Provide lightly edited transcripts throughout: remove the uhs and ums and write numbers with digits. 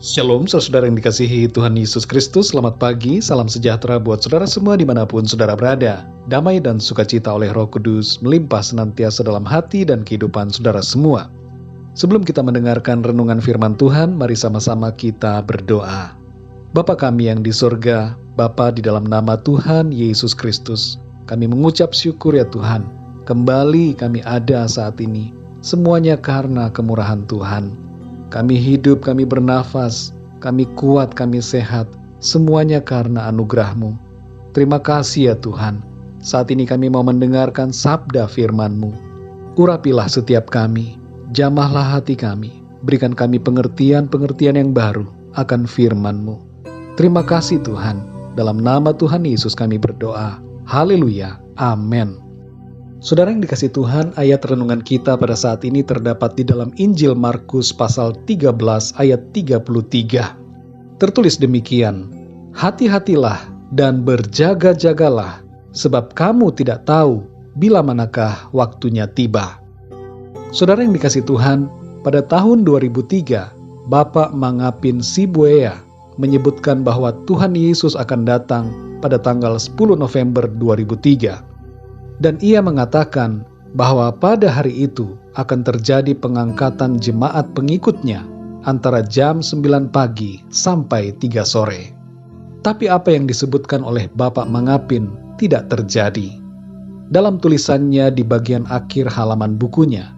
Shalom, saudara yang dikasihi Tuhan Yesus Kristus. Selamat pagi, salam sejahtera buat saudara semua dimanapun saudara berada. Damai dan sukacita oleh Roh Kudus melimpah senantiasa dalam hati dan kehidupan saudara semua. Sebelum kita mendengarkan renungan firman Tuhan, mari sama-sama kita berdoa. Bapa kami yang di surga, Bapa, di dalam nama Tuhan Yesus Kristus, kami mengucap syukur ya Tuhan. Kembali kami ada saat ini, semuanya karena kemurahan Tuhan. Kami hidup, kami bernafas, kami kuat, kami sehat, semuanya karena anugerah-Mu. Terima kasih ya Tuhan. Saat ini kami mau mendengarkan sabda firman-Mu. Urapilah setiap kami, jamahlah hati kami, berikan kami pengertian-pengertian yang baru akan firman-Mu. Terima kasih Tuhan. Dalam nama Tuhan Yesus kami berdoa. Haleluya. Amin. Saudara yang dikasihi Tuhan, ayat renungan kita pada saat ini terdapat di dalam Injil Markus pasal 13 ayat 33. Tertulis demikian, hati-hatilah dan berjaga-jagalah, sebab kamu tidak tahu bila manakah waktunya tiba. Saudara yang dikasihi Tuhan, pada tahun 2003, Bapak Mangapin Sibuea menyebutkan bahwa Tuhan Yesus akan datang pada tanggal 10 November 2003. Dan ia mengatakan bahwa pada hari itu akan terjadi pengangkatan jemaat pengikutnya antara jam 9 pagi sampai 3 sore. Tapi apa yang disebutkan oleh Bapak Mangapin tidak terjadi. Dalam tulisannya di bagian akhir halaman bukunya,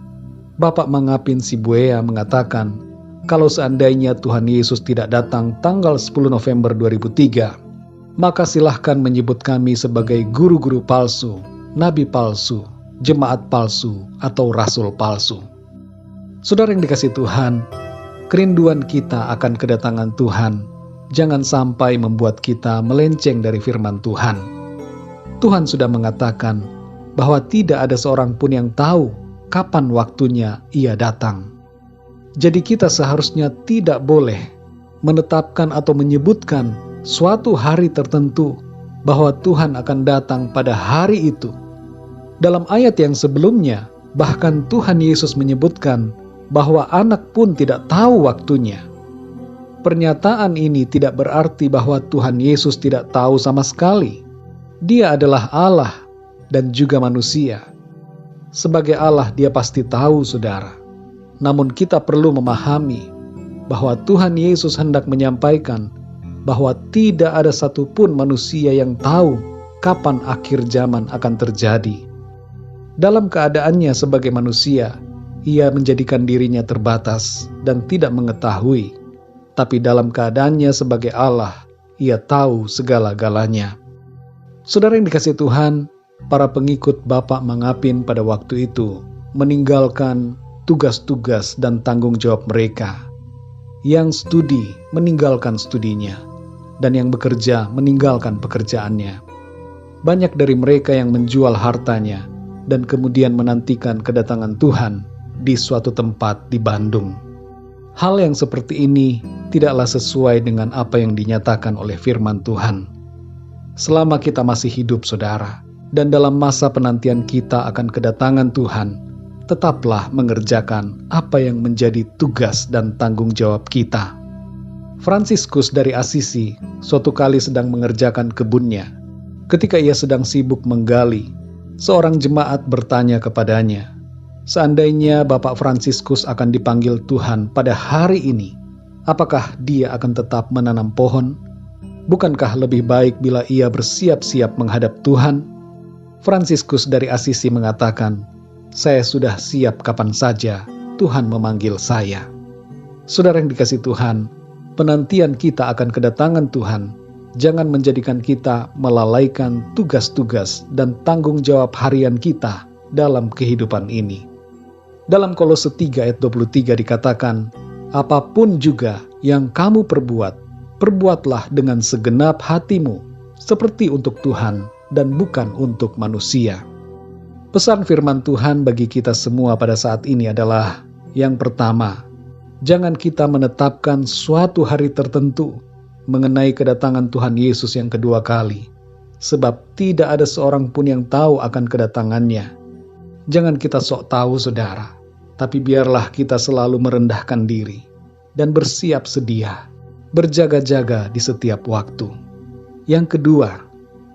Bapak Mangapin Sibuea mengatakan, kalau seandainya Tuhan Yesus tidak datang tanggal 10 November 2003, maka silahkan menyebut kami sebagai guru-guru palsu, nabi palsu, jemaat palsu, atau rasul palsu. Saudara yang dikasihi Tuhan, kerinduan kita akan kedatangan Tuhan jangan sampai membuat kita melenceng dari firman Tuhan. Tuhan sudah mengatakan bahwa tidak ada seorang pun yang tahu kapan waktunya Ia datang. Jadi kita seharusnya tidak boleh menetapkan atau menyebutkan suatu hari tertentu bahwa Tuhan akan datang pada hari itu. Dalam ayat yang sebelumnya, bahkan Tuhan Yesus menyebutkan bahwa anak pun tidak tahu waktunya. Pernyataan ini tidak berarti bahwa Tuhan Yesus tidak tahu sama sekali. Dia adalah Allah dan juga manusia. Sebagai Allah, Dia pasti tahu, saudara. Namun kita perlu memahami bahwa Tuhan Yesus hendak menyampaikan bahwa tidak ada satupun manusia yang tahu kapan akhir zaman akan terjadi. Dalam keadaannya sebagai manusia, Ia menjadikan dirinya terbatas dan tidak mengetahui. Tapi dalam keadaannya sebagai Allah, Ia tahu segala-galanya. Saudara yang dikasihi Tuhan, para pengikut Bapak Mangapin pada waktu itu meninggalkan tugas-tugas dan tanggung jawab mereka. Yang studi meninggalkan studinya, dan yang bekerja meninggalkan pekerjaannya. Banyak dari mereka yang menjual hartanya dan kemudian menantikan kedatangan Tuhan di suatu tempat di Bandung. Hal yang seperti ini tidaklah sesuai dengan apa yang dinyatakan oleh firman Tuhan. Selama kita masih hidup, saudara, dan dalam masa penantian kita akan kedatangan Tuhan, tetaplah mengerjakan apa yang menjadi tugas dan tanggung jawab kita. Fransiskus dari Assisi suatu kali sedang mengerjakan kebunnya. Ketika ia sedang sibuk menggali, seorang jemaat bertanya kepadanya, seandainya Bapak Fransiskus akan dipanggil Tuhan pada hari ini, apakah dia akan tetap menanam pohon? Bukankah lebih baik bila ia bersiap-siap menghadap Tuhan? Fransiskus dari Assisi mengatakan, saya sudah siap kapan saja Tuhan memanggil saya. Saudara yang dikasihi Tuhan, penantian kita akan kedatangan Tuhan jangan menjadikan kita melalaikan tugas-tugas dan tanggung jawab harian kita dalam kehidupan ini. Dalam Kolose 3 ayat 23 dikatakan, apapun juga yang kamu perbuat, perbuatlah dengan segenap hatimu, seperti untuk Tuhan dan bukan untuk manusia. Pesan firman Tuhan bagi kita semua pada saat ini adalah, yang pertama, jangan kita menetapkan suatu hari tertentu mengenai kedatangan Tuhan Yesus yang kedua kali, sebab tidak ada seorang pun yang tahu akan kedatangannya. Jangan kita sok tahu, saudara, tapi biarlah kita selalu merendahkan diri dan bersiap sedia berjaga-jaga di setiap waktu. Yang kedua,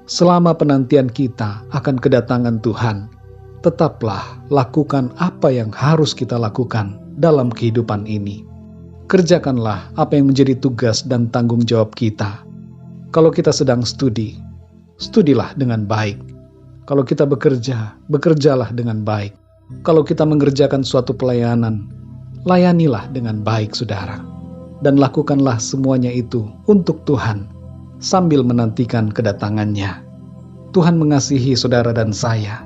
selama penantian kita akan kedatangan Tuhan, tetaplah lakukan apa yang harus kita lakukan dalam kehidupan ini. Kerjakanlah apa yang menjadi tugas dan tanggung jawab kita. Kalau kita sedang studi, studilah dengan baik. Kalau kita bekerja, bekerjalah dengan baik. Kalau kita mengerjakan suatu pelayanan, layanilah dengan baik, saudara. Dan lakukanlah semuanya itu untuk Tuhan, sambil menantikan kedatangannya. Tuhan mengasihi saudara dan saya,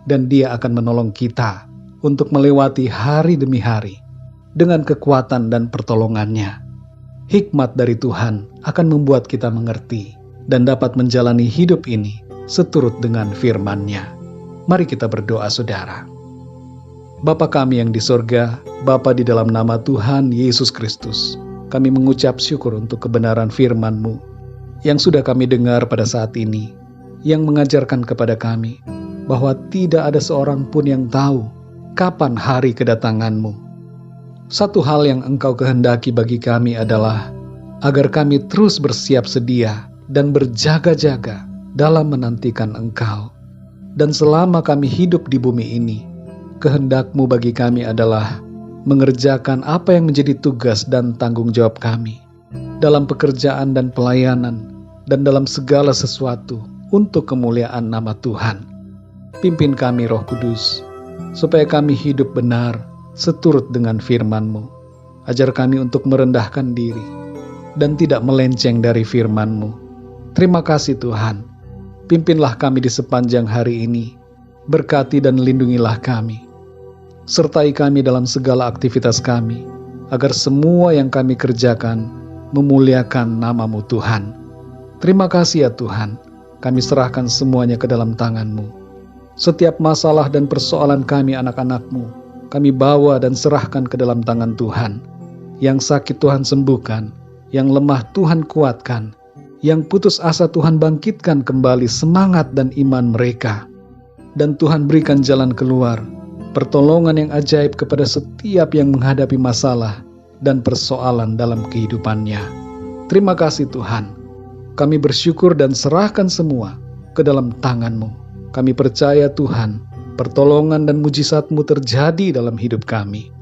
dan Dia akan menolong kita untuk melewati hari demi hari dengan kekuatan dan pertolongannya. Hikmat dari Tuhan akan membuat kita mengerti dan dapat menjalani hidup ini seturut dengan firman-Nya. Mari kita berdoa, saudara. Bapa kami yang di sorga, Bapa, di dalam nama Tuhan Yesus Kristus, kami mengucap syukur untuk kebenaran firman-Mu yang sudah kami dengar pada saat ini, yang mengajarkan kepada kami bahwa tidak ada seorang pun yang tahu kapan hari kedatangan-Mu. Satu hal yang Engkau kehendaki bagi kami adalah agar kami terus bersiap sedia dan berjaga-jaga dalam menantikan Engkau. Dan selama kami hidup di bumi ini, kehendak-Mu bagi kami adalah mengerjakan apa yang menjadi tugas dan tanggung jawab kami dalam pekerjaan dan pelayanan, dan dalam segala sesuatu untuk kemuliaan nama Tuhan. Pimpin kami, Roh Kudus, supaya kami hidup benar seturut dengan firman-Mu. Ajar kami untuk merendahkan diri dan tidak melenceng dari firman-Mu. Terima kasih Tuhan. Pimpinlah kami di sepanjang hari ini. Berkati dan lindungilah kami. Sertai kami dalam segala aktivitas kami, agar semua yang kami kerjakan memuliakan nama-Mu Tuhan. Terima kasih ya Tuhan. Kami serahkan semuanya ke dalam tangan-Mu. Setiap masalah dan persoalan kami anak-anak-Mu, kami bawa dan serahkan ke dalam tangan Tuhan. Yang sakit Tuhan sembuhkan, yang lemah Tuhan kuatkan, yang putus asa Tuhan bangkitkan kembali semangat dan iman mereka. Dan Tuhan berikan jalan keluar, pertolongan yang ajaib kepada setiap yang menghadapi masalah dan persoalan dalam kehidupannya. Terima kasih Tuhan. Kami bersyukur dan serahkan semua ke dalam tangan-Mu. Kami percaya Tuhan, pertolongan dan mujizat-Mu terjadi dalam hidup kami.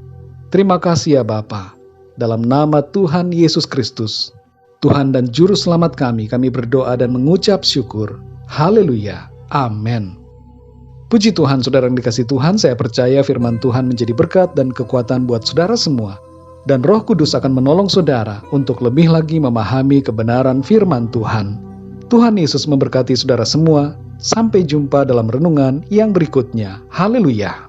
Terima kasih ya Bapa. Dalam nama Tuhan Yesus Kristus, Tuhan dan Juru Selamat kami berdoa dan mengucap syukur. Haleluya. Amin. Puji Tuhan, saudara yang dikasihi Tuhan, saya percaya firman Tuhan menjadi berkat dan kekuatan buat saudara semua. Dan Roh Kudus akan menolong saudara untuk lebih lagi memahami kebenaran firman Tuhan. Tuhan Yesus memberkati saudara semua. Sampai jumpa dalam renungan yang berikutnya. Haleluya.